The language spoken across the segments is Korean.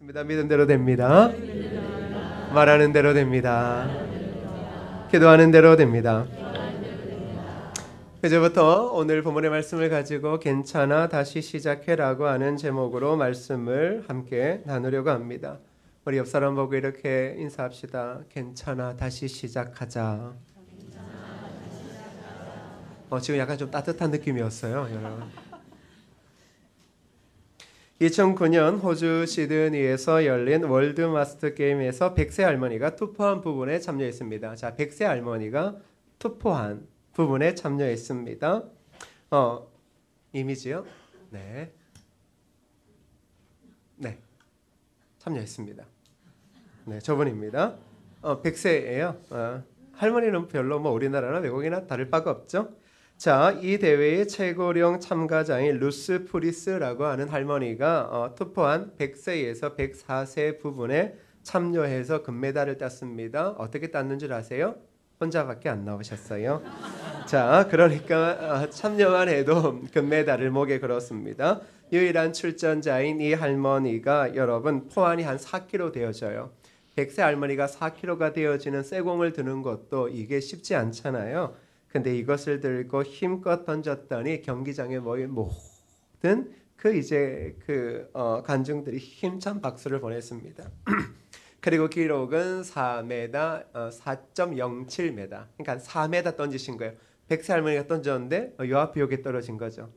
믿는 대로 됩니다. 말하는 대로 됩니다. 기도하는 대로 됩니다. 이제부터 오늘 본문의 말씀을 가지고 괜찮아 다시 시작해라고 하는 제목으로 말씀을 함께 나누려고 합니다. 우리 옆 사람 보고 이렇게 인사합시다. 괜찮아 다시 시작하자. 지금 약간 좀 따뜻한 느낌이었어요, 여러분. 2009년 호주 시드니에서 열린 월드 마스터 게임에서 100세 할머니가 투포한 부분에 참여했습니다. 자, 100세 할머니가 투포한 부분에 참여했습니다. 이미지요? 네. 참여했습니다. 네, 저분입니다. 100세예요. 할머니는 별로 우리나라나 외국이나 다를 바가 없죠. 자, 이 대회의 최고령 참가자인 루스 프리스라고 하는 할머니가 투포한 100세에서 104세 부분에 참여해서 금메달을 땄습니다. 어떻게 땄는 줄 아세요? 혼자밖에 안 나오셨어요. 자, 그러니까 참여만 해도 금메달을 목에 걸었습니다. 유일한 출전자인 이 할머니가 여러분 포환이 한 4kg 되어져요. 100세 할머니가 4kg가 되어지는 쇠공을 드는 것도 이게 쉽지 않잖아요. 근데 이것을 들고 힘껏 던졌더니 경기장에 모인 모든 관중들이 힘찬 박수를 보냈습니다. 그리고 기록은 4m, 4.07m. 그러니까 4m 던지신 거예요. 100세 할머니가 던졌는데 요 앞에 요게 떨어진 거죠.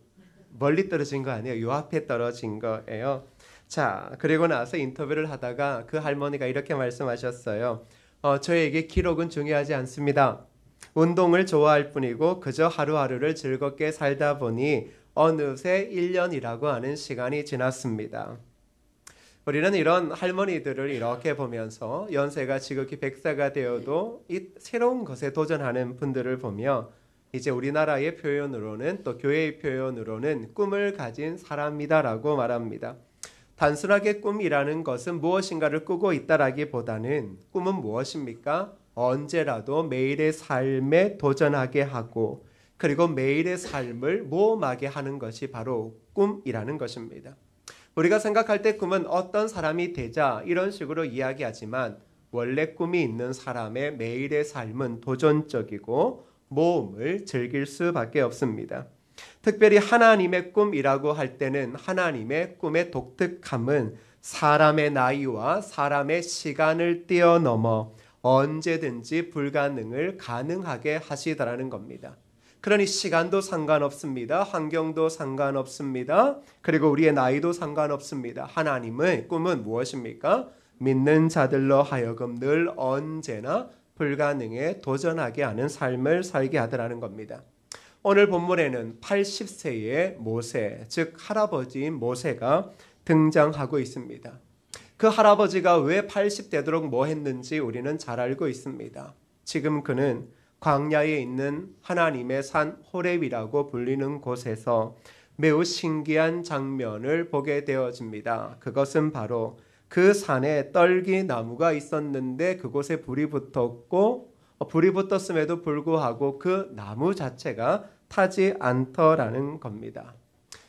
멀리 떨어진 거 아니에요. 요 앞에 떨어진 거예요. 자, 그리고 나서 인터뷰를 하다가 그 할머니가 이렇게 말씀하셨어요. 저에게 기록은 중요하지 않습니다. 운동을 좋아할 뿐이고 그저 하루하루를 즐겁게 살다 보니 어느새 1년이라고 하는 시간이 지났습니다. 우리는 이런 할머니들을 이렇게 보면서 연세가 지극히 100세가 되어도 이 새로운 것에 도전하는 분들을 보며 이제 우리나라의 표현으로는 또 교회의 표현으로는 꿈을 가진 사람이다라고 말합니다. 단순하게 꿈이라는 것은 무엇인가를 꾸고 있다라기보다는 꿈은 무엇입니까? 언제라도 매일의 삶에 도전하게 하고 그리고 매일의 삶을 모험하게 하는 것이 바로 꿈이라는 것입니다. 우리가 생각할 때 꿈은 어떤 사람이 되자 이런 식으로 이야기하지만 원래 꿈이 있는 사람의 매일의 삶은 도전적이고 모험을 즐길 수밖에 없습니다. 특별히 하나님의 꿈이라고 할 때는 하나님의 꿈의 독특함은 사람의 나이와 사람의 시간을 뛰어넘어 언제든지 불가능을 가능하게 하시더라는 겁니다. 그러니 시간도 상관없습니다. 환경도 상관없습니다. 그리고 우리의 나이도 상관없습니다. 하나님의 꿈은 무엇입니까? 믿는 자들로 하여금 늘 언제나 불가능에 도전하게 하는 삶을 살게 하더라는 겁니다. 오늘 본문에는 80세의 모세, 즉 할아버지인 모세가 등장하고 있습니다. 그 할아버지가 왜 80되도록 뭐 했는지 우리는 잘 알고 있습니다. 지금 그는 광야에 있는 하나님의 산 호렙이라고 불리는 곳에서 매우 신기한 장면을 보게 되어집니다. 그것은 바로 그 산에 떨기나무가 있었는데 그곳에 불이 붙었고 불이 붙었음에도 불구하고 그 나무 자체가 타지 않더라는 겁니다.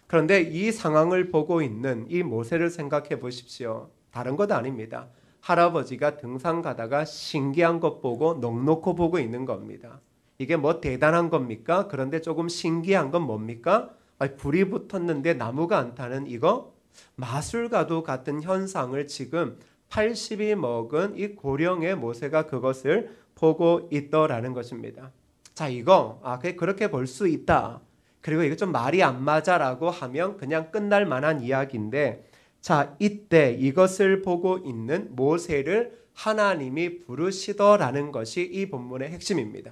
그런데 이 상황을 보고 있는 이 모세를 생각해 보십시오. 다른 것 아닙니다. 할아버지가 등산 가다가 신기한 것 보고 넋놓고 보고 있는 겁니다. 이게 뭐 대단한 겁니까? 그런데 조금 신기한 건 뭡니까? 불이 붙었는데 나무가 안 타는 이거 마술과도 같은 현상을 지금 80이 먹은 이 고령의 모세가 그것을 보고 있더라는 것입니다. 자, 이거 그렇게 볼 수 있다. 그리고 이거 좀 말이 안 맞아라고 하면 그냥 끝날 만한 이야기인데 자, 이때 이것을 보고 있는 모세를 하나님이 부르시더라는 것이 이 본문의 핵심입니다.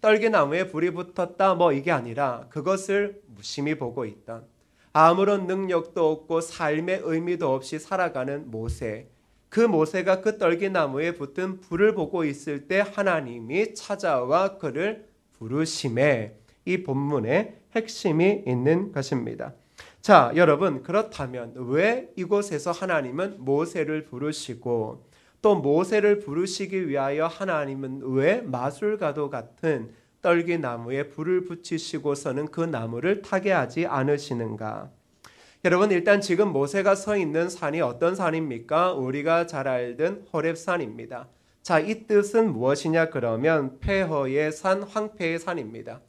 떨기나무에 불이 붙었다 이게 아니라 그것을 무심히 보고 있던 아무런 능력도 없고 삶의 의미도 없이 살아가는 모세, 그 모세가 그 떨기나무에 붙은 불을 보고 있을 때 하나님이 찾아와 그를 부르심에 이 본문의 핵심이 있는 것입니다. 자, 여러분, 그렇다면 왜 이곳에서 하나님은 모세를 부르시고 또 모세를 부르시기 위하여 하나님은 왜 마술과도 같은 떨기나무에 불을 붙이시고서는 그 나무를 타게 하지 않으시는가? 여러분 일단 지금 모세가 서 있는 산이 어떤 산입니까? 우리가 잘 알던 호렙산입니다. 자, 이 뜻은 무엇이냐 그러면 폐허의 산, 황폐의 산입니다.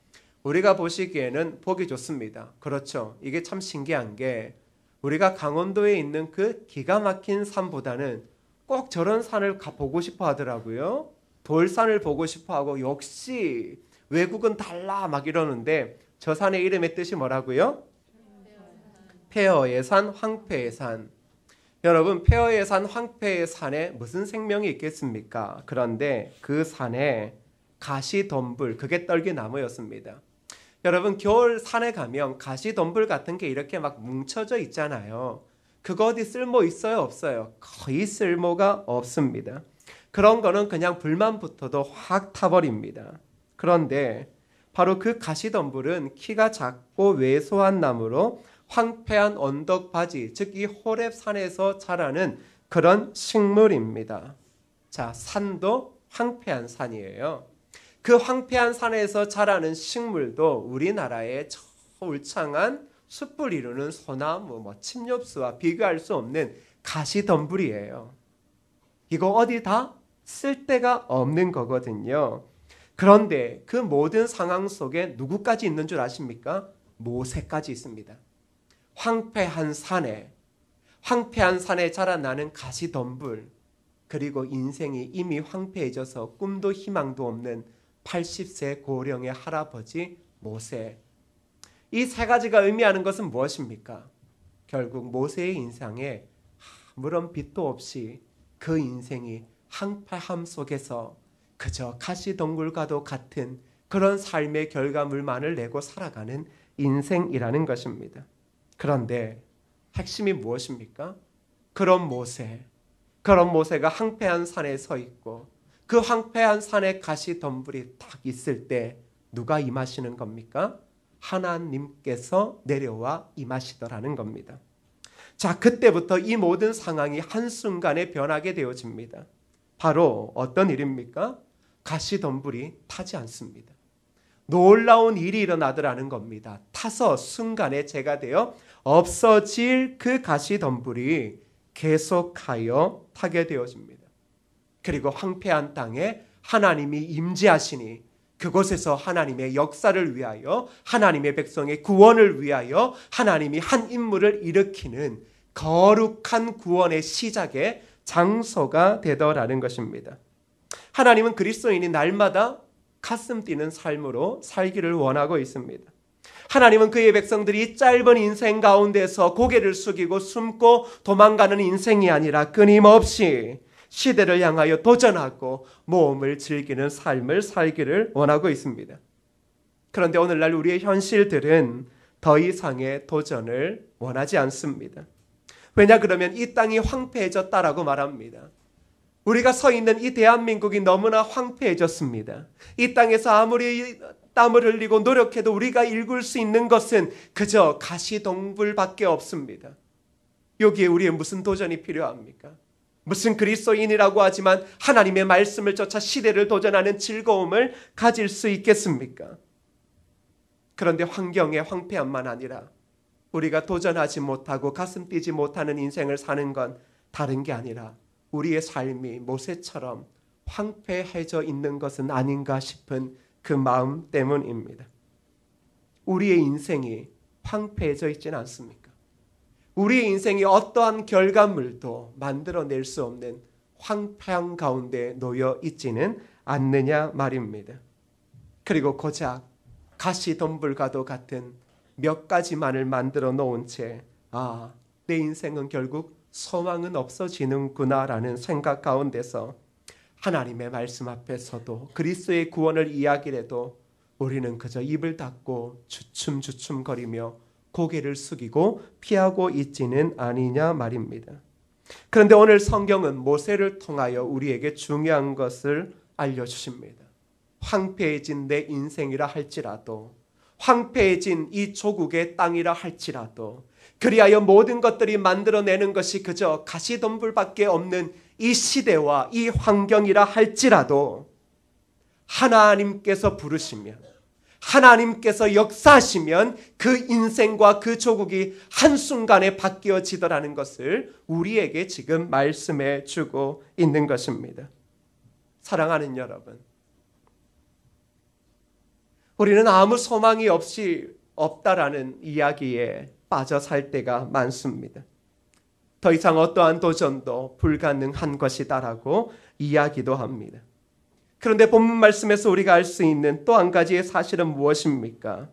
우리가 보시기에는 보기 좋습니다. 그렇죠. 이게 참 신기한 게 우리가 강원도에 있는 그 기가 막힌 산보다는 꼭 저런 산을 보고 싶어 하더라고요. 돌산을 보고 싶어 하고 역시 외국은 달라 막 이러는데 저 산의 이름의 뜻이 뭐라고요? 폐허의 산, 황폐의 산. 여러분 폐허의 산, 황폐의 산에 무슨 생명이 있겠습니까? 그런데 그 산에 가시덤불, 그게 떨기나무였습니다. 여러분 겨울 산에 가면 가시덤불 같은 게 이렇게 막 뭉쳐져 있잖아요. 그거 어디 쓸모 있어요? 없어요? 거의 쓸모가 없습니다. 그런 거는 그냥 불만 붙어도 확 타버립니다. 그런데 바로 그 가시덤불은 키가 작고 왜소한 나무로 황폐한 언덕바지, 즉 이 호렙산에서 자라는 그런 식물입니다. 자, 산도 황폐한 산이에요. 그 황폐한 산에서 자라는 식물도 우리나라의 저 울창한 숲을 이루는 소나무, 침엽수와 비교할 수 없는 가시덤불이에요. 이거 어디 다 쓸데가 없는 거거든요. 그런데 그 모든 상황 속에 누구까지 있는 줄 아십니까? 모세까지 있습니다. 황폐한 산에 자라나는 가시덤불, 그리고 인생이 이미 황폐해져서 꿈도 희망도 없는 80세 고령의 할아버지 모세. 이 세 가지가 의미하는 것은 무엇입니까? 결국 모세의 인생에 아무런 빛도 없이 그 인생이 황폐함 속에서 그저 가시덤불과도 같은 그런 삶의 결과물만을 내고 살아가는 인생이라는 것입니다. 그런데 핵심이 무엇입니까? 그런 모세가 황폐한 산에 서 있고 그 황폐한 산에 가시덤불이 딱 있을 때 누가 임하시는 겁니까? 하나님께서 내려와 임하시더라는 겁니다. 자, 그때부터 이 모든 상황이 한순간에 변하게 되어집니다. 바로 어떤 일입니까? 가시덤불이 타지 않습니다. 놀라운 일이 일어나더라는 겁니다. 타서 순간에 재가 되어 없어질 그 가시덤불이 계속하여 타게 되어집니다. 그리고 황폐한 땅에 하나님이 임재하시니 그곳에서 하나님의 역사를 위하여, 하나님의 백성의 구원을 위하여 하나님이 한 인물을 일으키는 거룩한 구원의 시작의 장소가 되더라는 것입니다. 하나님은 그리스도인이 날마다 가슴 뛰는 삶으로 살기를 원하고 있습니다. 하나님은 그의 백성들이 짧은 인생 가운데서 고개를 숙이고 숨고 도망가는 인생이 아니라 끊임없이 시대를 향하여 도전하고 모험을 즐기는 삶을 살기를 원하고 있습니다. 그런데 오늘날 우리의 현실들은 더 이상의 도전을 원하지 않습니다. 왜냐 그러면 이 땅이 황폐해졌다라고 말합니다. 우리가 서 있는 이 대한민국이 너무나 황폐해졌습니다. 이 땅에서 아무리 땀을 흘리고 노력해도 우리가 일굴 수 있는 것은 그저 가시덤불밖에 없습니다. 여기에 우리의 무슨 도전이 필요합니까? 무슨 그리스도인이라고 하지만 하나님의 말씀을 쫓아 시대를 도전하는 즐거움을 가질 수 있겠습니까? 그런데 환경의 황폐함만 아니라 우리가 도전하지 못하고 가슴 뛰지 못하는 인생을 사는 건 다른 게 아니라 우리의 삶이 모세처럼 황폐해져 있는 것은 아닌가 싶은 그 마음 때문입니다. 우리의 인생이 황폐해져 있지는 않습니까? 우리의 인생이 어떠한 결과물도 만들어낼 수 없는 황폐한 가운데 놓여 있지는 않느냐 말입니다. 그리고 고작 가시덤불과도 같은 몇 가지만을 만들어 놓은 채 내 인생은 결국 소망은 없어지는구나 라는 생각 가운데서 하나님의 말씀 앞에서도 그리스도의 구원을 이야기해도 우리는 그저 입을 닫고 주춤주춤거리며 고개를 숙이고 피하고 있지는 아니냐 말입니다. 그런데 오늘 성경은 모세를 통하여 우리에게 중요한 것을 알려주십니다. 황폐해진 내 인생이라 할지라도, 황폐해진 이 조국의 땅이라 할지라도, 그리하여 모든 것들이 만들어내는 것이 그저 가시덤불밖에 없는 이 시대와 이 환경이라 할지라도 하나님께서 부르시면, 하나님께서 역사하시면 그 인생과 그 조국이 한순간에 바뀌어지더라는 것을 우리에게 지금 말씀해 주고 있는 것입니다. 사랑하는 여러분, 우리는 아무 소망이 없다라는 이야기에 빠져 살 때가 많습니다. 더 이상 어떠한 도전도 불가능한 것이다라고 이야기도 합니다. 그런데 본문 말씀에서 우리가 알 수 있는 또 한 가지의 사실은 무엇입니까?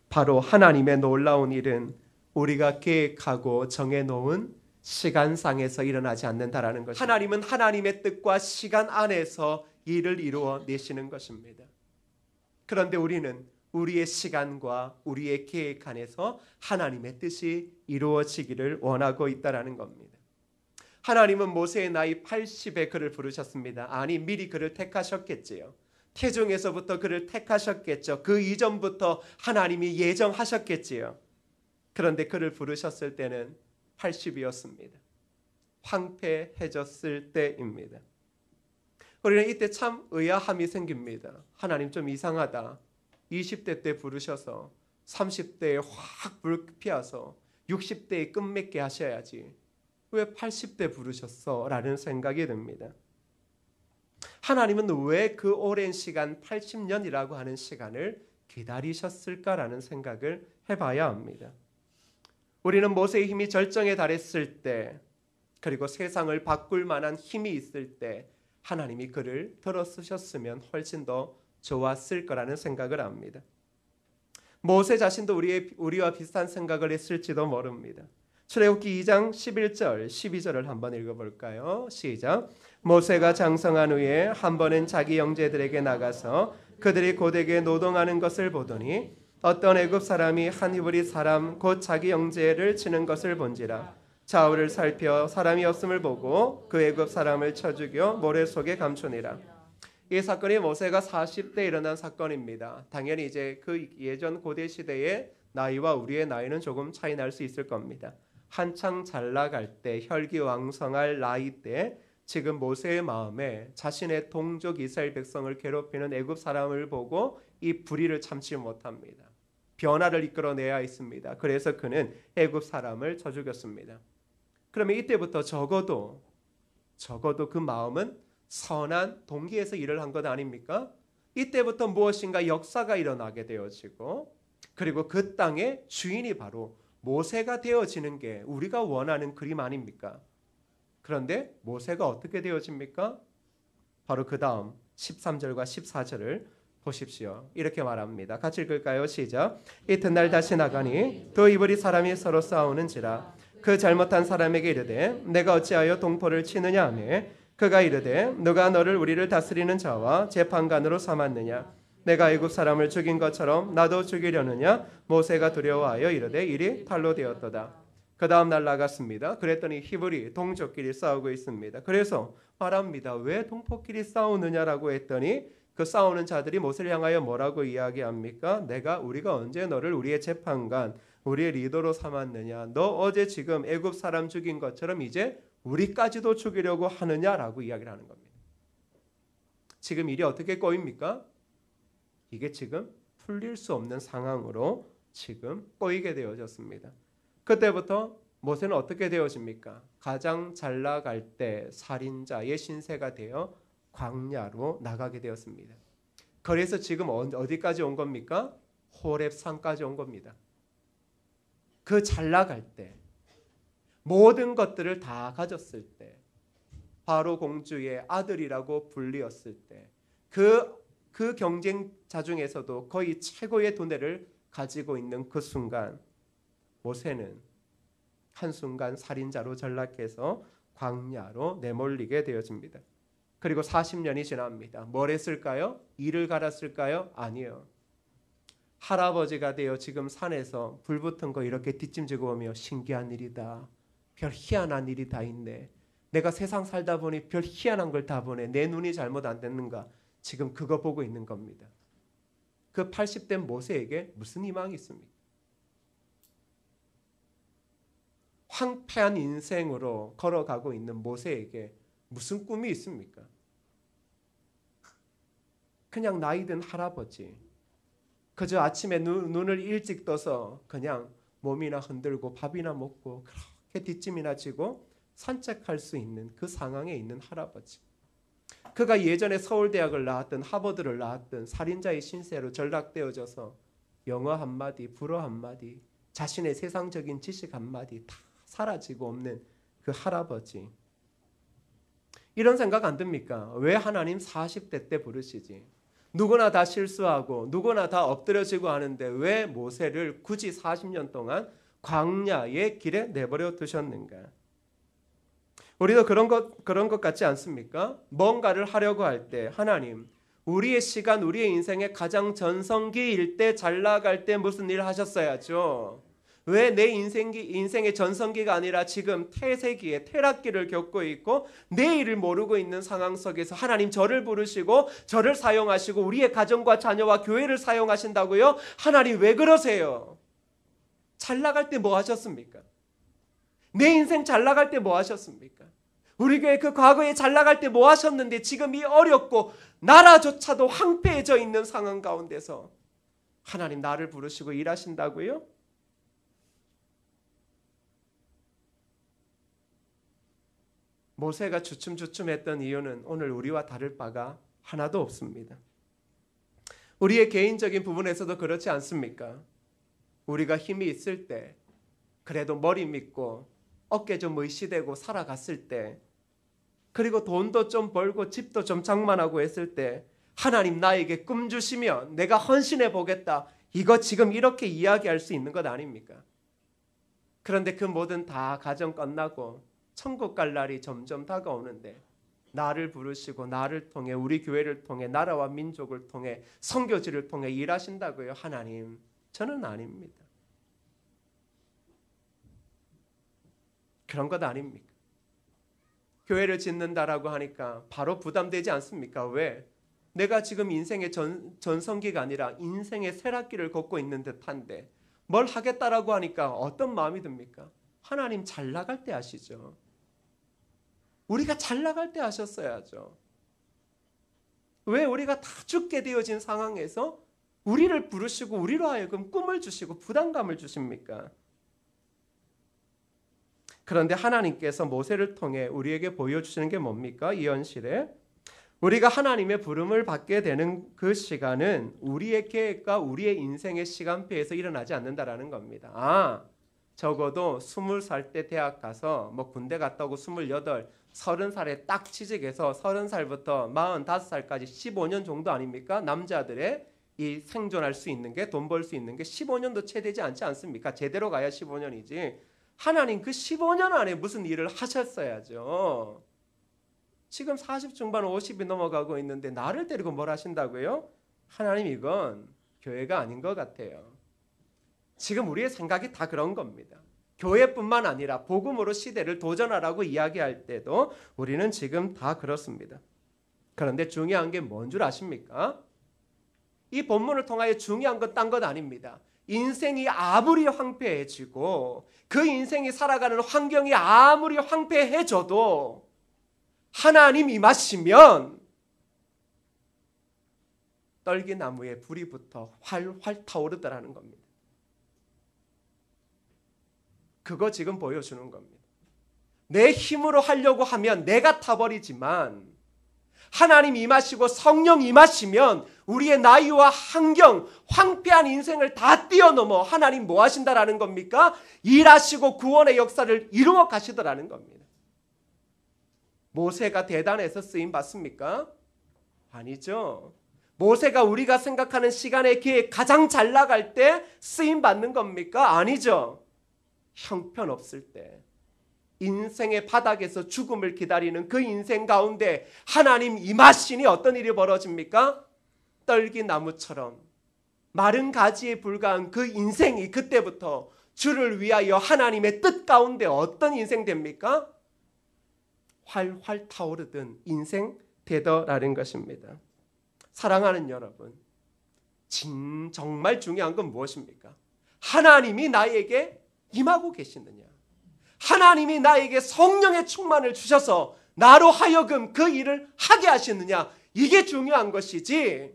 바로 하나님의 놀라운 일은 우리가 계획하고 정해놓은 시간상에서 일어나지 않는다라는 것입니다. 하나님은 하나님의 뜻과 시간 안에서 일을 이루어 내시는 것입니다. 그런데 우리는 우리의 시간과 우리의 계획 안에서 하나님의 뜻이 이루어지기를 원하고 있다라는 겁니다. 하나님은 모세의 나이 80에 그를 부르셨습니다. 아니, 미리 그를 택하셨겠지요. 태중에서부터 그를 택하셨겠죠. 그 이전부터 하나님이 예정하셨겠지요. 그런데 그를 부르셨을 때는 80이었습니다. 황폐해졌을 때입니다. 우리는 이때 참 의아함이 생깁니다. 하나님 좀 이상하다. 20대 때 부르셔서 30대에 확 불피워서 60대에 끝맺게 하셔야지. 왜 80대 부르셨어? 라는 생각이 듭니다. 하나님은 왜 그 오랜 시간 80년이라고 하는 시간을 기다리셨을까라는 생각을 해봐야 합니다. 우리는 모세의 힘이 절정에 달했을 때, 그리고 세상을 바꿀 만한 힘이 있을 때 하나님이 그를 들어 쓰셨으면 훨씬 더 좋았을 거라는 생각을 합니다. 모세 자신도 우리와 비슷한 생각을 했을지도 모릅니다. 출애굽기 2장 11절 12절을 한번 읽어볼까요? 시작. 모세가 장성한 후에 한 번은 자기 형제들에게 나가서 그들이 고되게 노동하는 것을 보더니 어떤 애굽 사람이 한 히브리 사람 곧 자기 형제를 치는 것을 본지라. 좌우를 살펴 사람이 없음을 보고 그 애굽 사람을 쳐 죽여 모래 속에 감추니라. 이 사건이 모세가 40대 일어난 사건입니다. 당연히 이제 그 예전 고대 시대의 나이와 우리의 나이는 조금 차이 날 수 있을 겁니다. 한창 잘 나갈 때, 혈기왕성할 나이 때 지금 모세의 마음에 자신의 동족 이스라엘 백성을 괴롭히는 애굽 사람을 보고 이 불의를 참지 못합니다. 변화를 이끌어내야 했습니다. 그래서 그는 애굽 사람을 쳐 죽였습니다. 그러면 이때부터 적어도 그 마음은 선한 동기에서 일을 한 것 아닙니까? 이때부터 무엇인가 역사가 일어나게 되어지고, 그리고 그 땅의 주인이 바로 모세가 되어지는 게 우리가 원하는 그림 아닙니까? 그런데 모세가 어떻게 되어집니까? 바로 그 다음 13절과 14절을 보십시오. 이렇게 말합니다. 같이 읽을까요? 시작. 이튿날 다시 나가니 두 이브리 사람이 서로 싸우는지라. 그 잘못한 사람에게 이르되 내가 어찌하여 동포를 치느냐 하며 그가 이르되 누가 너를 우리를 다스리는 자와 재판관으로 삼았느냐? 내가 애굽 사람을 죽인 것처럼 나도 죽이려느냐? 모세가 두려워하여 이르되 일이 탈로 되었도다. 그 다음 날 나갔습니다. 그랬더니 히브리 동족끼리 싸우고 있습니다. 그래서 말합니다. 왜 동포끼리 싸우느냐라고 했더니 그 싸우는 자들이 모세를 향하여 뭐라고 이야기합니까? 우리가 언제 너를 우리의 재판관, 우리의 리더로 삼았느냐? 너 어제 지금 애굽 사람 죽인 것처럼 이제 우리까지도 죽이려고 하느냐라고 이야기를 하는 겁니다. 지금 일이 어떻게 꼬입니까? 이게 지금 풀릴 수 없는 상황으로 지금 꼬이게 되어졌습니다. 그때부터 모세는 어떻게 되어집니까? 가장 잘 나갈 때 살인자의 신세가 되어 광야로 나가게 되었습니다. 그래서 지금 어디까지 온 겁니까? 호렙산까지 온 겁니다. 그 잘 나갈 때 모든 것들을 다 가졌을 때 바로 공주의 아들이라고 불리었을 때 그 경쟁자 중에서도 거의 최고의 두뇌를 가지고 있는 그 순간 모세는 한순간 살인자로 전락해서 광야로 내몰리게 되어집니다. 그리고 40년이 지납니다. 뭘 했을까요? 이를 갈았을까요? 아니요. 할아버지가 되어 지금 산에서 불 붙은 거 이렇게 뒷짐지고 오며 신기한 일이다. 별 희한한 일이 다 있네. 내가 세상 살다 보니 별 희한한 걸 다 보네. 내 눈이 잘못 안 됐는가? 지금 그거 보고 있는 겁니다. 그 80대 모세에게 무슨 희망이 있습니까? 황폐한 인생으로 걸어가고 있는 모세에게 무슨 꿈이 있습니까? 그냥 나이 든 할아버지, 그저 아침에 눈을 일찍 떠서 그냥 몸이나 흔들고 밥이나 먹고 그렇게 뒷짐이나 지고 산책할 수 있는 그 상황에 있는 할아버지. 그가 예전에 서울대학을 나왔던 하버드를 나왔던 살인자의 신세로 전락되어져서 영어 한마디, 불어 한마디, 자신의 세상적인 지식 한마디 다 사라지고 없는 그 할아버지. 이런 생각 안 듭니까? 왜 하나님 40대 때 부르시지? 누구나 다 실수하고 누구나 다 엎드려지고 하는데 왜 모세를 굳이 40년 동안 광야의 길에 내버려 두셨는가? 우리도 그런 것 같지 않습니까? 뭔가를 하려고 할 때 하나님, 우리의 시간, 우리의 인생의 가장 전성기일 때 잘 나갈 때 무슨 일 하셨어야죠. 왜 내 인생의 전성기가 아니라 지금 태세기에 퇴락기를 겪고 있고 내일을 모르고 있는 상황 속에서 하나님 저를 부르시고 저를 사용하시고 우리의 가정과 자녀와 교회를 사용하신다고요? 하나님 왜 그러세요? 잘 나갈 때 뭐 하셨습니까? 내 인생 잘 나갈 때 뭐 하셨습니까? 우리 교회 그 과거에 잘 나갈 때 뭐 하셨는데 지금 이 어렵고 나라조차도 황폐해져 있는 상황 가운데서 하나님 나를 부르시고 일하신다고요? 모세가 주춤주춤했던 이유는 오늘 우리와 다를 바가 하나도 없습니다. 우리의 개인적인 부분에서도 그렇지 않습니까? 우리가 힘이 있을 때, 그래도 머리 믿고 어깨 좀 의시대고 살아갔을 때, 그리고 돈도 좀 벌고 집도 좀 장만하고 했을 때 하나님 나에게 꿈 주시면 내가 헌신해 보겠다. 이거 지금 이렇게 이야기할 수 있는 것 아닙니까? 그런데 그 모든 다 가정 끝나고 천국 갈 날이 점점 다가오는데 나를 부르시고 나를 통해 우리 교회를 통해 나라와 민족을 통해 선교지를 통해 일하신다고요. 하나님, 저는 아닙니다. 그런 것 아닙니까? 교회를 짓는다라고 하니까 바로 부담되지 않습니까? 왜? 내가 지금 인생의 전성기가 아니라 인생의 쇠락기를 걷고 있는 듯한데 뭘 하겠다라고 하니까 어떤 마음이 듭니까? 하나님 잘 나갈 때 하시죠. 우리가 잘 나갈 때 하셨어야죠. 왜 우리가 다 죽게 되어진 상황에서 우리를 부르시고 우리로 하여금 꿈을 주시고 부담감을 주십니까? 그런데 하나님께서 모세를 통해 우리에게 보여주시는 게 뭡니까? 이 현실에 우리가 하나님의 부름을 받게 되는 그 시간은 우리의 계획과 우리의 인생의 시간표에서 일어나지 않는다라는 겁니다. 적어도 20살 때 대학 가서 군대 갔다 오고 28, 30살에 딱 취직해서 30살부터 45살까지 15년 정도 아닙니까? 남자들의 이 생존할 수 있는 게, 돈 벌 수 있는 게 15년도 채 되지 않지 않습니까? 제대로 가야 15년이지. 하나님 그 15년 안에 무슨 일을 하셨어야죠. 지금 40 중반 50이 넘어가고 있는데 나를 데리고 뭘 하신다고요? 하나님 이건 교회가 아닌 것 같아요. 지금 우리의 생각이 다 그런 겁니다. 교회뿐만 아니라 복음으로 시대를 도전하라고 이야기할 때도 우리는 지금 다 그렇습니다. 그런데 중요한 게 뭔 줄 아십니까? 이 본문을 통하여 중요한 건 딴 것 아닙니다. 인생이 아무리 황폐해지고 그 인생이 살아가는 환경이 아무리 황폐해져도 하나님 임하시면 떨기나무에 불이 붙어 활활 타오르더라는 겁니다. 그거 지금 보여주는 겁니다. 내 힘으로 하려고 하면 내가 타버리지만 하나님 임하시고 성령 임하시면 우리의 나이와 환경, 황폐한 인생을 다 뛰어넘어 하나님 뭐 하신다라는 겁니까? 일하시고 구원의 역사를 이루어 가시더라는 겁니다. 모세가 대단해서 쓰임 받습니까? 아니죠. 모세가 우리가 생각하는 시간의 기회에 가장 잘 나갈 때 쓰임 받는 겁니까? 아니죠. 형편없을 때, 인생의 바닥에서 죽음을 기다리는 그 인생 가운데 하나님 임하시니 어떤 일이 벌어집니까? 떨기나무처럼 마른 가지에 불과한 그 인생이 그때부터 주를 위하여 하나님의 뜻 가운데 어떤 인생 됩니까? 활활 타오르던 인생 되더라는 것입니다. 사랑하는 여러분, 정말 중요한 건 무엇입니까? 하나님이 나에게 임하고 계시느냐, 하나님이 나에게 성령의 충만을 주셔서 나로 하여금 그 일을 하게 하시느냐, 이게 중요한 것이지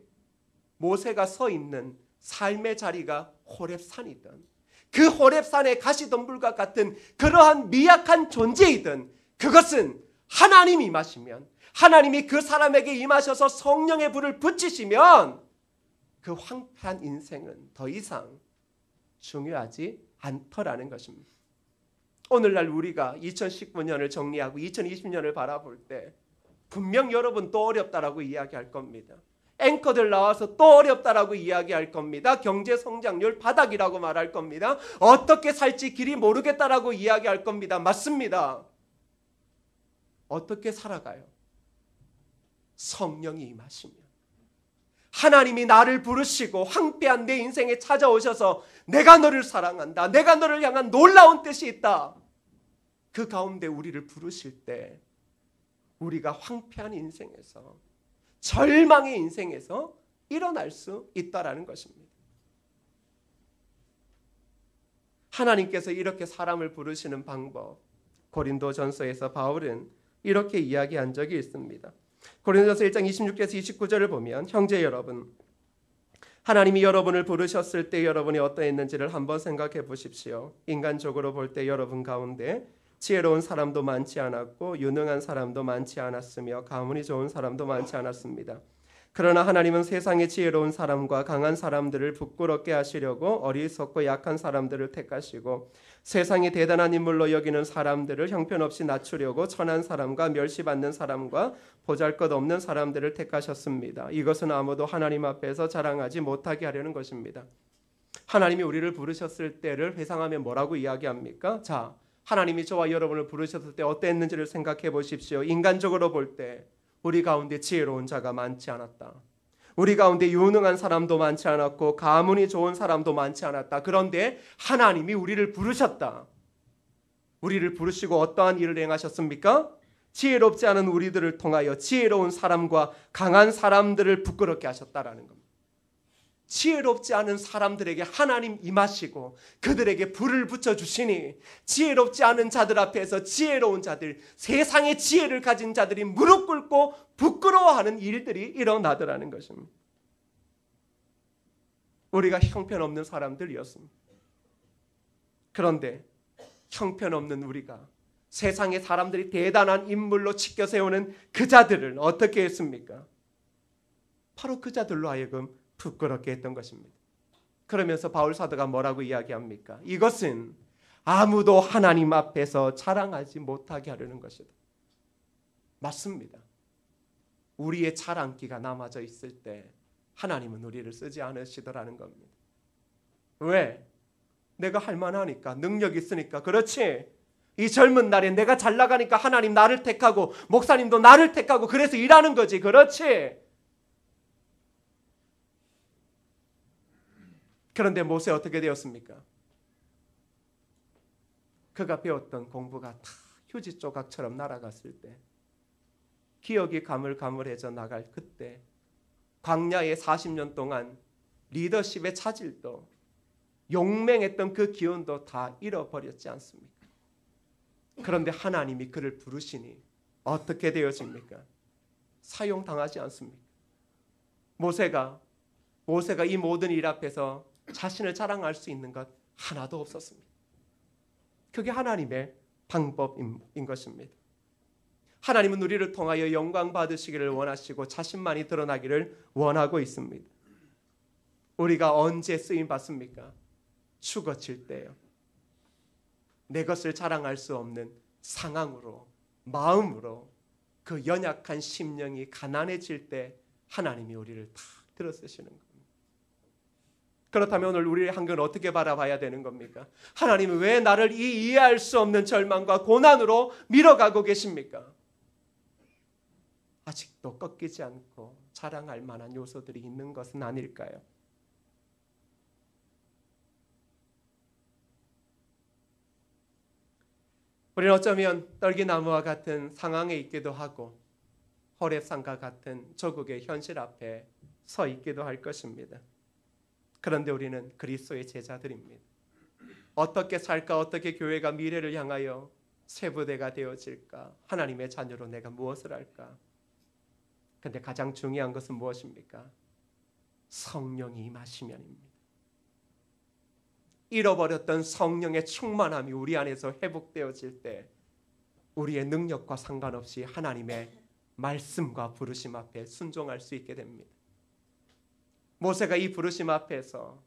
모세가 서 있는 삶의 자리가 호렙산이든 그 호렙산의 가시덤불과 같은 그러한 미약한 존재이든 그것은 하나님이 임하시면, 하나님이 그 사람에게 임하셔서 성령의 불을 붙이시면 그 황폐한 인생은 더 이상 중요하지 않더라는 것입니다. 오늘날 우리가 2019년을 정리하고 2020년을 바라볼 때 분명 여러분 또 어렵다라고 이야기할 겁니다. 앵커들 나와서 또 어렵다라고 이야기할 겁니다. 경제 성장률 바닥이라고 말할 겁니다. 어떻게 살지 길이 모르겠다라고 이야기할 겁니다. 맞습니다. 어떻게 살아가요? 성령이 임하시면, 하나님이 나를 부르시고 황폐한 내 인생에 찾아오셔서 내가 너를 사랑한다, 내가 너를 향한 놀라운 뜻이 있다, 그 가운데 우리를 부르실 때 우리가 황폐한 인생에서, 절망의 인생에서 일어날 수 있다라는 것입니다. 하나님께서 이렇게 사람을 부르시는 방법, 고린도전서에서 바울은 이렇게 이야기한 적이 있습니다. 고린도전서 1장 26절에서 29절을 보면, 형제 여러분, 하나님이 여러분을 부르셨을 때 여러분이 어떠했는지를 한번 생각해 보십시오. 인간적으로 볼 때 여러분 가운데 지혜로운 사람도 많지 않았고 유능한 사람도 많지 않았으며 가문이 좋은 사람도 많지 않았습니다. 그러나 하나님은 세상의 지혜로운 사람과 강한 사람들을 부끄럽게 하시려고 어리석고 약한 사람들을 택하시고 세상이 대단한 인물로 여기는 사람들을 형편없이 낮추려고 천한 사람과 멸시받는 사람과 보잘것없는 사람들을 택하셨습니다. 이것은 아무도 하나님 앞에서 자랑하지 못하게 하려는 것입니다. 하나님이 우리를 부르셨을 때를 회상하면 뭐라고 이야기합니까? 자, 하나님이 저와 여러분을 부르셨을 때 어땠는지를 생각해 보십시오. 인간적으로 볼 때 우리 가운데 지혜로운 자가 많지 않았다. 우리 가운데 유능한 사람도 많지 않았고 가문이 좋은 사람도 많지 않았다. 그런데 하나님이 우리를 부르셨다. 우리를 부르시고 어떠한 일을 행하셨습니까? 지혜롭지 않은 우리들을 통하여 지혜로운 사람과 강한 사람들을 부끄럽게 하셨다라는 겁니다. 지혜롭지 않은 사람들에게 하나님 임하시고 그들에게 불을 붙여주시니 지혜롭지 않은 자들 앞에서 지혜로운 자들, 세상의 지혜를 가진 자들이 무릎 꿇고 부끄러워하는 일들이 일어나더라는 것입니다. 우리가 형편없는 사람들이었습니다. 그런데 형편없는 우리가 세상의 사람들이 대단한 인물로 치켜 세우는 그 자들을 어떻게 했습니까? 바로 그 자들로 하여금 부끄럽게 했던 것입니다. 그러면서 바울 사도가 뭐라고 이야기합니까? 이것은 아무도 하나님 앞에서 자랑하지 못하게 하려는 것이다. 맞습니다. 우리의 자랑기가 남아져 있을 때 하나님은 우리를 쓰지 않으시더라는 겁니다. 왜? 내가 할만하니까, 능력 있으니까. 그렇지. 이 젊은 날에 내가 잘 나가니까 하나님 나를 택하고 목사님도 나를 택하고 그래서 일하는 거지. 그렇지. 그런데 모세 어떻게 되었습니까? 그가 배웠던 공부가 다 휴지 조각처럼 날아갔을 때, 기억이 가물가물해져 나갈 그때, 광야에 40년 동안 리더십의 차질도, 용맹했던 그 기운도 다 잃어버렸지 않습니까? 그런데 하나님이 그를 부르시니 어떻게 되어집니까? 사용당하지 않습니까? 모세가 이 모든 일 앞에서 자신을 자랑할 수 있는 것 하나도 없었습니다. 그게 하나님의 방법인 것입니다. 하나님은 우리를 통하여 영광 받으시기를 원하시고 자신만이 드러나기를 원하고 있습니다. 우리가 언제 쓰임 받습니까? 죽어질 때요. 내 것을 자랑할 수 없는 상황으로, 마음으로 그 연약한 심령이 가난해질 때 하나님이 우리를 다 들어쓰시는 겁니다. 그렇다면 오늘 우리의 한국은 어떻게 바라봐야 되는 겁니까? 하나님은 왜 나를 이 이해할 수 없는 절망과 고난으로 밀어가고 계십니까? 아직도 꺾이지 않고 자랑할 만한 요소들이 있는 것은 아닐까요? 우리는 어쩌면 떨기나무와 같은 상황에 있기도 하고 호렙산과 같은 조국의 현실 앞에 서 있기도 할 것입니다. 그런데 우리는 그리스도의 제자들입니다. 어떻게 살까? 어떻게 교회가 미래를 향하여 세부대가 되어질까? 하나님의 자녀로 내가 무엇을 할까? 그런데 가장 중요한 것은 무엇입니까? 성령이 임하시면입니다. 잃어버렸던 성령의 충만함이 우리 안에서 회복되어질 때 우리의 능력과 상관없이 하나님의 말씀과 부르심 앞에 순종할 수 있게 됩니다. 모세가 이 부르심 앞에서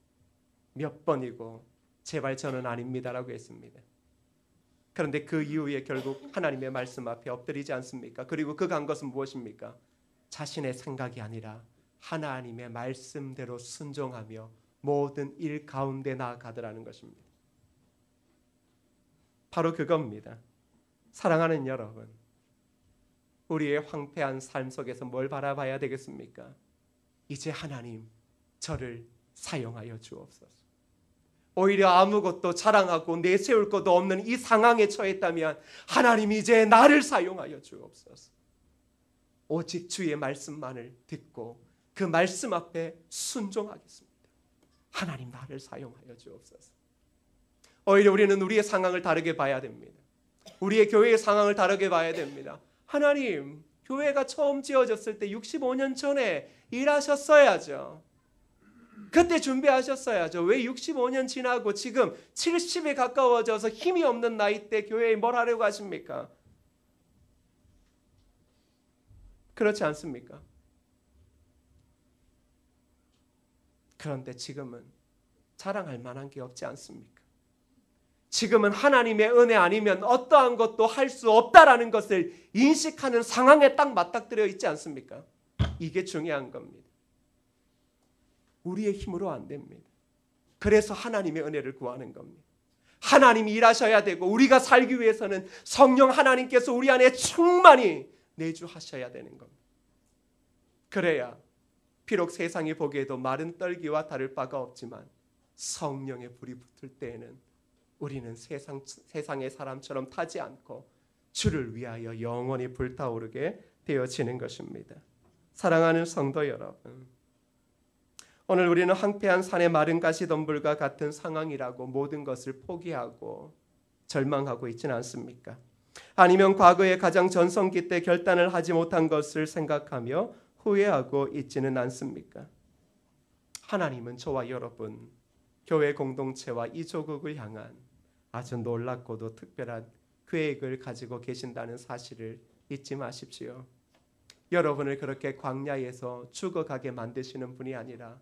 몇 번이고 제발 저는 아닙니다라고 했습니다. 그런데 그 이후에 결국 하나님의 말씀 앞에 엎드리지 않습니까? 그리고 그가 한 것은 무엇입니까? 자신의 생각이 아니라 하나님의 말씀대로 순종하며 모든 일 가운데 나아가더라는 것입니다. 바로 그겁니다. 사랑하는 여러분, 우리의 황폐한 삶 속에서 뭘 바라봐야 되겠습니까? 이제 하나님, 저를 사용하여 주옵소서. 오히려 아무것도 자랑하고 내세울 것도 없는 이 상황에 처했다면 하나님, 이제 나를 사용하여 주옵소서. 오직 주의 말씀만을 듣고 그 말씀 앞에 순종하겠습니다. 하나님, 나를 사용하여 주옵소서. 오히려 우리는 우리의 상황을 다르게 봐야 됩니다. 우리의 교회의 상황을 다르게 봐야 됩니다. 하나님, 교회가 처음 지어졌을 때 65년 전에 일하셨어야죠. 그때 준비하셨어야죠. 왜 65년 지나고 지금 70에 가까워져서 힘이 없는 나이 때 교회에 뭘 하려고 하십니까? 그렇지 않습니까? 그런데 지금은 자랑할 만한 게 없지 않습니까? 지금은 하나님의 은혜 아니면 어떠한 것도 할 수 없다라는 것을 인식하는 상황에 딱 맞닥뜨려 있지 않습니까? 이게 중요한 겁니다. 우리의 힘으로 안 됩니다. 그래서 하나님의 은혜를 구하는 겁니다. 하나님이 일하셔야 되고 우리가 살기 위해서는 성령 하나님께서 우리 안에 충만히 내주하셔야 되는 겁니다. 그래야 비록 세상이 보기에도 마른 떨기와 다를 바가 없지만 성령의 불이 붙을 때에는 우리는 세상의 사람처럼 타지 않고 주를 위하여 영원히 불타오르게 되어지는 것입니다. 사랑하는 성도 여러분, 오늘 우리는 황폐한 산의 마른 가시덤불과 같은 상황이라고 모든 것을 포기하고 절망하고 있지는 않습니까? 아니면 과거의 가장 전성기 때 결단을 하지 못한 것을 생각하며 후회하고 있지는 않습니까? 하나님은 저와 여러분, 교회 공동체와 이 조국을 향한 아주 놀랍고도 특별한 계획을 가지고 계신다는 사실을 잊지 마십시오. 여러분을 그렇게 광야에서 죽어가게 만드시는 분이 아니라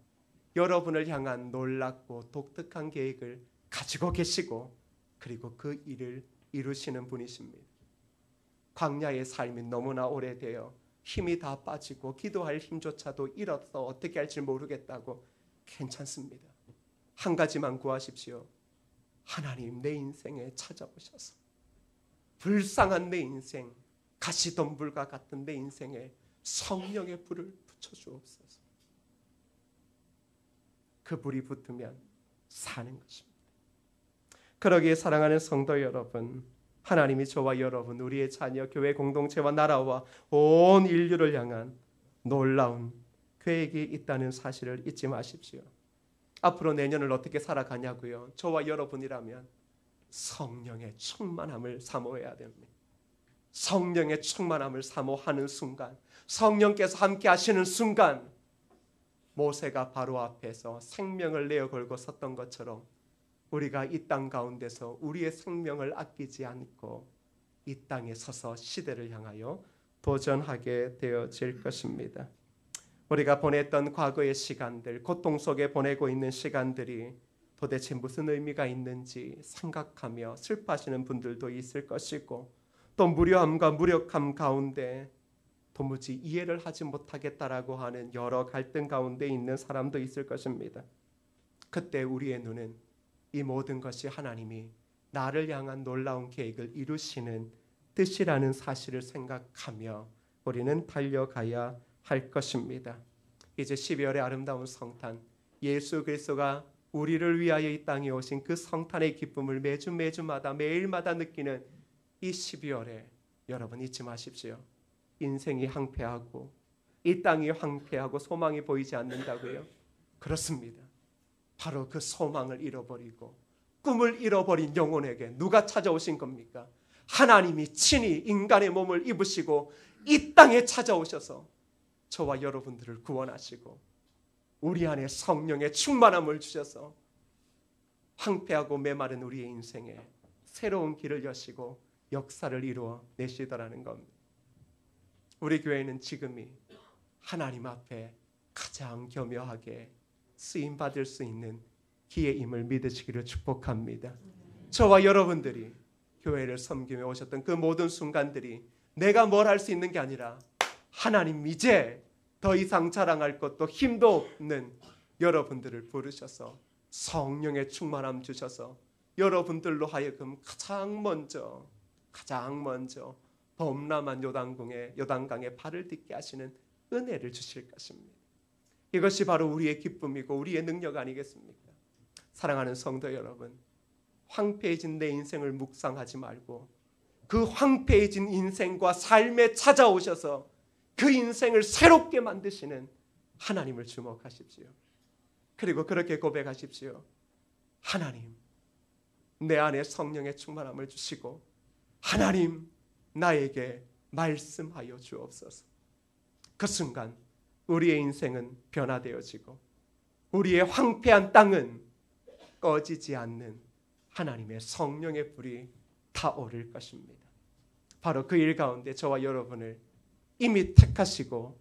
여러분을 향한 놀랍고 독특한 계획을 가지고 계시고 그리고 그 일을 이루시는 분이십니다. 광야의 삶이 너무나 오래되어 힘이 다 빠지고 기도할 힘조차도 잃어서 어떻게 할지 모르겠다고 괜찮습니다. 한 가지만 구하십시오. 하나님, 내 인생에 찾아오셔서 불쌍한 내 인생, 가시덤불과 같은 내 인생에 성령의 불을 붙여주옵소서. 그 불이 붙으면 사는 것입니다. 그러기에 사랑하는 성도 여러분, 하나님이 저와 여러분, 우리의 자녀, 교회 공동체와 나라와 온 인류를 향한 놀라운 계획이 있다는 사실을 잊지 마십시오. 앞으로 내년을 어떻게 살아가냐고요? 저와 여러분이라면 성령의 충만함을 사모해야 됩니다. 성령의 충만함을 사모하는 순간, 성령께서 함께 하시는 순간, 모세가 바로 앞에서 생명을 내어 걸고 섰던 것처럼 우리가 이 땅 가운데서 우리의 생명을 아끼지 않고 이 땅에 서서 시대를 향하여 도전하게 되어질 것입니다. 우리가 보냈던 과거의 시간들, 고통 속에 보내고 있는 시간들이 도대체 무슨 의미가 있는지 생각하며 슬퍼하시는 분들도 있을 것이고, 또 무료함과 무력함 가운데 도무지 이해를 하지 못하겠다라고 하는 여러 갈등 가운데 있는 사람도 있을 것입니다. 그때 우리의 눈은 이 모든 것이 하나님이 나를 향한 놀라운 계획을 이루시는 뜻이라는 사실을 생각하며 우리는 달려가야 할 것입니다. 이제 12월의 아름다운 성탄, 예수 그리스도가 우리를 위하여 이 땅에 오신 그 성탄의 기쁨을 매주마다 매일마다 느끼는 이 12월에 여러분 잊지 마십시오. 인생이 황폐하고 이 땅이 황폐하고 소망이 보이지 않는다고요? 그렇습니다. 바로 그 소망을 잃어버리고 꿈을 잃어버린 영혼에게 누가 찾아오신 겁니까? 하나님이 친히 인간의 몸을 입으시고 이 땅에 찾아오셔서 저와 여러분들을 구원하시고 우리 안에 성령의 충만함을 주셔서 황폐하고 메마른 우리의 인생에 새로운 길을 여시고 역사를 이루어 내시더라는 겁니다. 우리 교회는 지금이 하나님 앞에 가장 겸허하게 쓰임받을 수 있는 기회임을 믿으시기를 축복합니다. 저와 여러분들이 교회를 섬기며 오셨던 그 모든 순간들이 내가 뭘 할 수 있는 게 아니라 하나님 이제 더 이상 자랑할 것도 힘도 없는 여러분들을 부르셔서 성령의 충만함 주셔서 여러분들로 하여금 가장 먼저 범람한 요단강에 발을 딛게 하시는 은혜를 주실 것입니다. 이것이 바로 우리의 기쁨이고 우리의 능력 아니겠습니까? 사랑하는 성도 여러분, 황폐해진 내 인생을 묵상하지 말고 그 황폐해진 인생과 삶에 찾아오셔서 그 인생을 새롭게 만드시는 하나님을 주목하십시오. 그리고 그렇게 고백하십시오. 하나님, 내 안에 성령의 충만함을 주시고 하나님, 나에게 말씀하여 주옵소서. 그 순간 우리의 인생은 변화되어지고 우리의 황폐한 땅은 꺼지지 않는 하나님의 성령의 불이 타오를 것입니다. 바로 그 일 가운데 저와 여러분을 이미 택하시고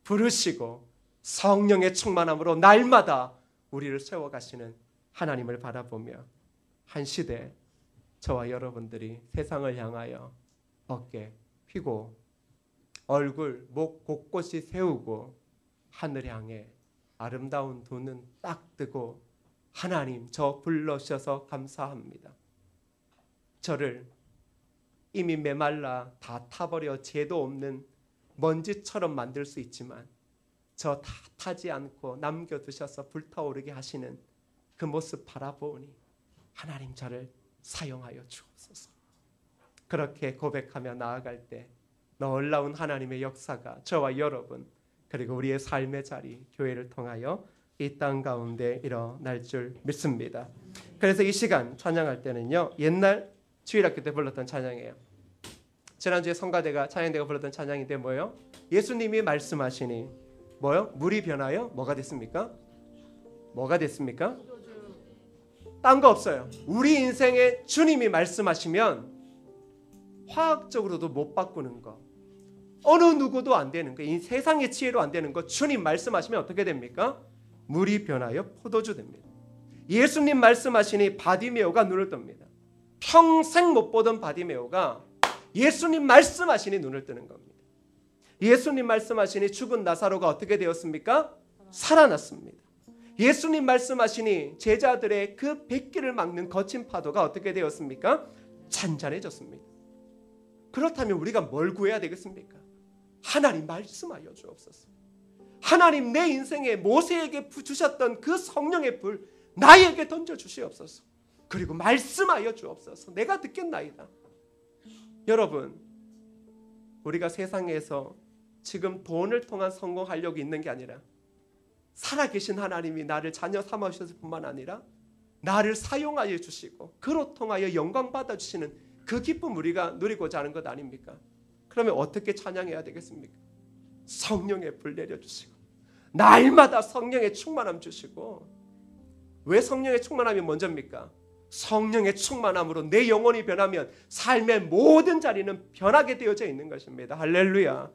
부르시고 성령의 충만함으로 날마다 우리를 세워가시는 하나님을 바라보며 한 시대 저와 여러분들이 세상을 향하여 어깨 펴고 얼굴, 목 곳곳이 세우고 하늘 향해 아름다운 두 눈 딱 뜨고 하나님 저 불러주셔서 감사합니다. 저를 이미 메말라 다 타버려 죄도 없는 먼지처럼 만들 수 있지만 저 다 타지 않고 남겨두셔서 불타오르게 하시는 그 모습 바라보니 하나님 저를 사용하여 주옵소서. 그렇게 고백하며 나아갈 때 놀라운 하나님의 역사가 저와 여러분 그리고 우리의 삶의 자리 교회를 통하여 이 땅 가운데 일어날 줄 믿습니다. 그래서 이 시간 찬양할 때는요, 옛날 주일학교 때 불렀던 찬양이에요. 지난주에 성가대가 찬양대가 불렀던 찬양인데 뭐예요? 예수님이 말씀하시니 뭐요? 물이 변하여 뭐가 됐습니까? 뭐가 됐습니까? 딴 거 없어요. 우리 인생에 주님이 말씀하시면 화학적으로도 못 바꾸는 거, 어느 누구도 안 되는 거, 이 세상의 지혜로 안 되는 거 주님 말씀하시면 어떻게 됩니까? 물이 변하여 포도주 됩니다. 예수님 말씀하시니 바디메오가 눈을 뜹니다. 평생 못 보던 바디메오가 예수님 말씀하시니 눈을 뜨는 겁니다. 예수님 말씀하시니 죽은 나사로가 어떻게 되었습니까? 살아났습니다. 예수님 말씀하시니 제자들의 그 뱉기를 막는 거친 파도가 어떻게 되었습니까? 잔잔해졌습니다. 그렇다면 우리가 뭘 구해야 되겠습니까? 하나님 말씀하여 주옵소서. 하나님 내 인생에 모세에게 주셨던 그 성령의 불 나에게 던져 주시옵소서. 그리고 말씀하여 주옵소서. 내가 듣겠나이다. 여러분, 우리가 세상에서 지금 돈을 통한 성공하려고 있는 게 아니라 살아계신 하나님이 나를 자녀 삼아 주셨을 뿐만 아니라 나를 사용하여 주시고 그로 통하여 영광 받아주시는 그 기쁨 우리가 누리고자 하는 것 아닙니까? 그러면 어떻게 찬양해야 되겠습니까? 성령의 불 내려주시고 날마다 성령의 충만함 주시고. 왜 성령의 충만함이 먼저입니까? 성령의 충만함으로 내 영혼이 변하면 삶의 모든 자리는 변하게 되어져 있는 것입니다. 할렐루야.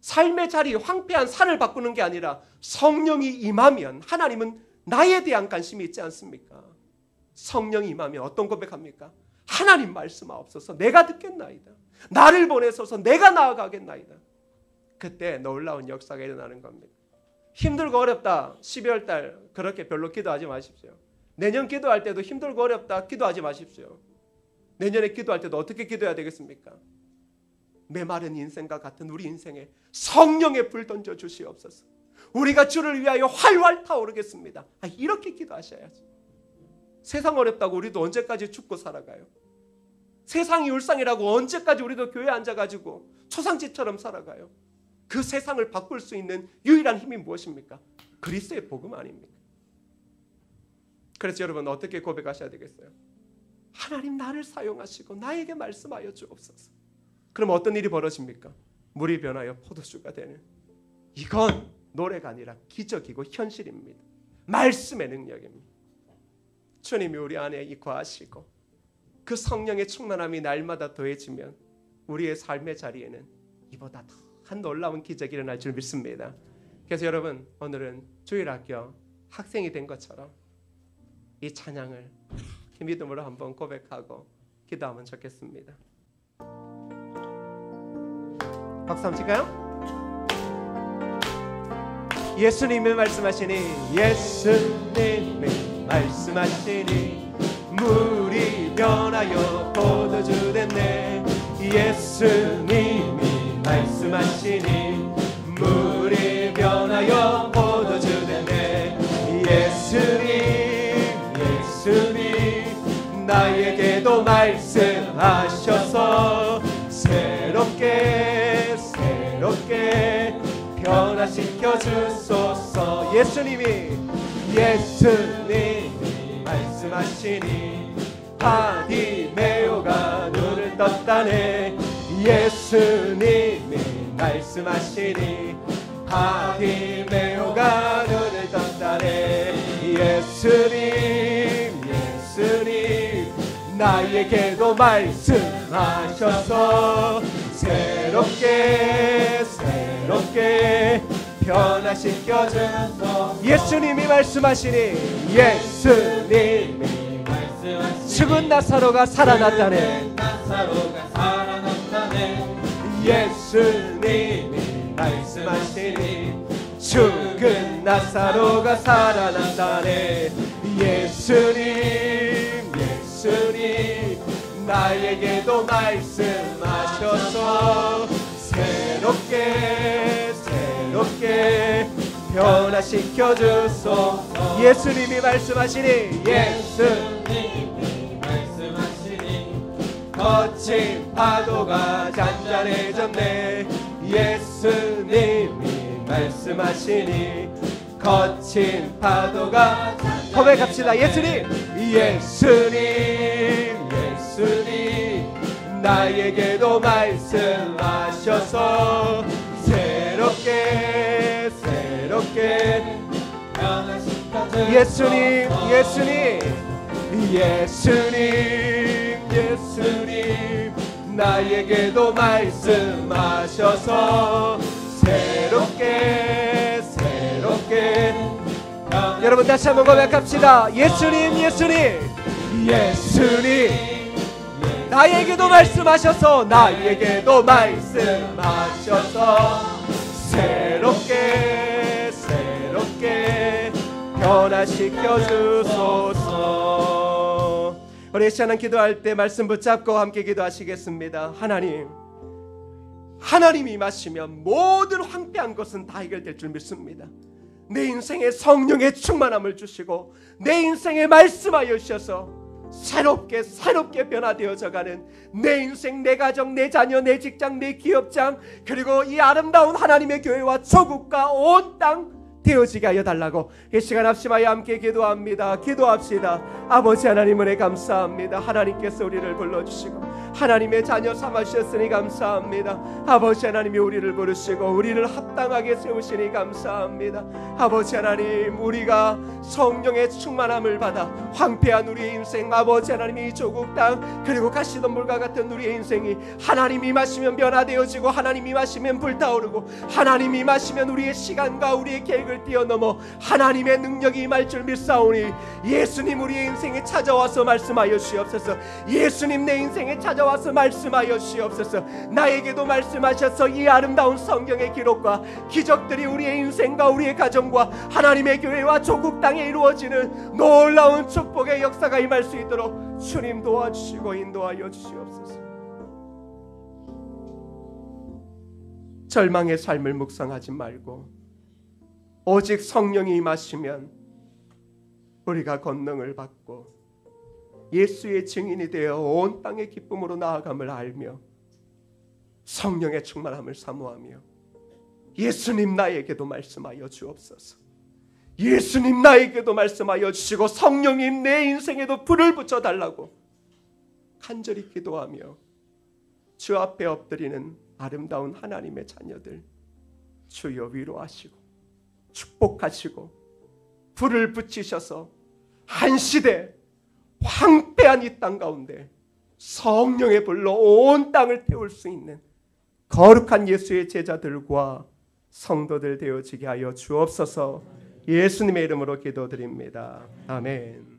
삶의 자리, 황폐한 산을 바꾸는 게 아니라 성령이 임하면 하나님은 나에 대한 관심이 있지 않습니까? 성령이 임하면 어떤 고백합니까? 하나님 말씀하옵소서. 내가 듣겠나이다. 나를 보내소서. 내가 나아가겠나이다. 그때 놀라운 역사가 일어나는 겁니다. 힘들고 어렵다 12월 달 그렇게 별로 기도하지 마십시오. 내년 기도할 때도 힘들고 어렵다 기도하지 마십시오. 내년에 기도할 때도 어떻게 기도해야 되겠습니까? 메마른 인생과 같은 우리 인생에 성령의 불 던져 주시옵소서. 우리가 주를 위하여 활활 타오르겠습니다. 이렇게 기도하셔야지. 세상 어렵다고 우리도 언제까지 죽고 살아가요? 세상이 울상이라고 언제까지 우리도 교회에 앉아가지고 초상집처럼 살아가요? 그 세상을 바꿀 수 있는 유일한 힘이 무엇입니까? 그리스도의 복음 아닙니까? 그래서 여러분 어떻게 고백하셔야 되겠어요? 하나님 나를 사용하시고 나에게 말씀하여 주옵소서. 그럼 어떤 일이 벌어집니까? 물이 변하여 포도주가 되는, 이건 노래가 아니라 기적이고 현실입니다. 말씀의 능력입니다. 주님이 우리 안에 거하시고 그 성령의 충만함이 날마다 더해지면 우리의 삶의 자리에는 이보다 더 놀라운 기적이 일어날 줄 믿습니다. 그래서 여러분, 오늘은 주일학교 학생이 된 것처럼 이 찬양을 믿음으로 한번 고백하고 기도하면 좋겠습니다. 박수 한번 칠까요? 예수님이 말씀하시니, 예수님이 말씀하시니 물이 변하여 포도주 됐네. 예수님이 말씀하시니 물이 변하여 포도주 됐네. 예수님 나에게도 말씀하셔서 새롭게 변화시켜 주소서. 예수님이 말씀하시니 바디메오가 눈을 떴다네. 예수님이 말씀하시니 바디메오가 눈을 떴다네. 예수님 나에게도 말씀하셔서 새롭게 변화시켜 주소서. 예수님이 말씀하시니 죽은 나사로가 살아났다네. 예수님이 말씀하시니 죽은 나사로가 살아났다네. 예수님 나에게도 말씀하셔서 새롭게 변화시켜 주소서. 예수님이 말씀하시니 거친 파도가 잔잔해졌네. 예수님이 말씀하시니 거친 파도가 고백합시다. 예수님 나에게도 말씀하셔서 새롭게 변화시켜 주소서. 예수님 나에게도 말씀하셔서 새롭게 여러분 다시 한번 고백합시다. 예수님 나에게도 말씀하셔서 새롭게 변화시켜 주소서. 우리 시간은 기도할 때 말씀 붙잡고 함께 기도하시겠습니다. 하나님이 임하시면 모든 황폐한 것은 다 해결될 줄 믿습니다. 내 인생에 성령의 충만함을 주시고 내 인생에 말씀하여 주셔서 새롭게 변화되어져가는 내 인생, 내 가정, 내 자녀, 내 직장, 내 기업장, 그리고 이 아름다운 하나님의 교회와 조국과 온 땅 되어지게 하여 달라고 이 시간 합심하여 함께 기도합시다. 아버지 하나님 은혜 감사합니다. 하나님께서 우리를 불러주시고 하나님의 자녀 삼으셨으니 감사합니다. 아버지 하나님이 우리를 부르시고 우리를 합당하게 세우시니 감사합니다. 아버지 하나님, 우리가 성령의 충만함을 받아 황폐한 우리의 인생, 아버지 하나님이 조국 땅 그리고 가시덤불과 같은 우리의 인생이 하나님이 임하시면 변화되어지고 하나님이 임하시면 불타오르고 하나님이 임하시면 우리의 시간과 우리의 계획을 뛰어넘어 하나님의 능력이 임할 줄 믿사오니 예수님 우리의 인생에 찾아와서 말씀하여 주시옵소서. 예수님 내 인생에 찾아와서 말씀하여 주시옵소서. 나에게도 말씀하셔서 이 아름다운 성경의 기록과 기적들이 우리의 인생과 우리의 가정과 하나님의 교회와 조국 땅에 이루어지는 놀라운 축복의 역사가 임할 수 있도록 주님 도와주시고 인도하여 주시옵소서. 절망의 삶을 묵상하지 말고 오직 성령이 임하시면 우리가 권능을 받고 예수의 증인이 되어 온 땅의 기쁨으로 나아감을 알며 성령의 충만함을 사모하며 예수님 나에게도 말씀하여 주옵소서. 예수님 나에게도 말씀하여 주시고 성령님 내 인생에도 불을 붙여달라고 간절히 기도하며 주 앞에 엎드리는 아름다운 하나님의 자녀들 주여 위로하시고 축복하시고 불을 붙이셔서 한 시대 황폐한 이 땅 가운데 성령의 불로 온 땅을 태울 수 있는 거룩한 예수의 제자들과 성도들 되어지게 하여 주옵소서. 예수님의 이름으로 기도드립니다. 아멘.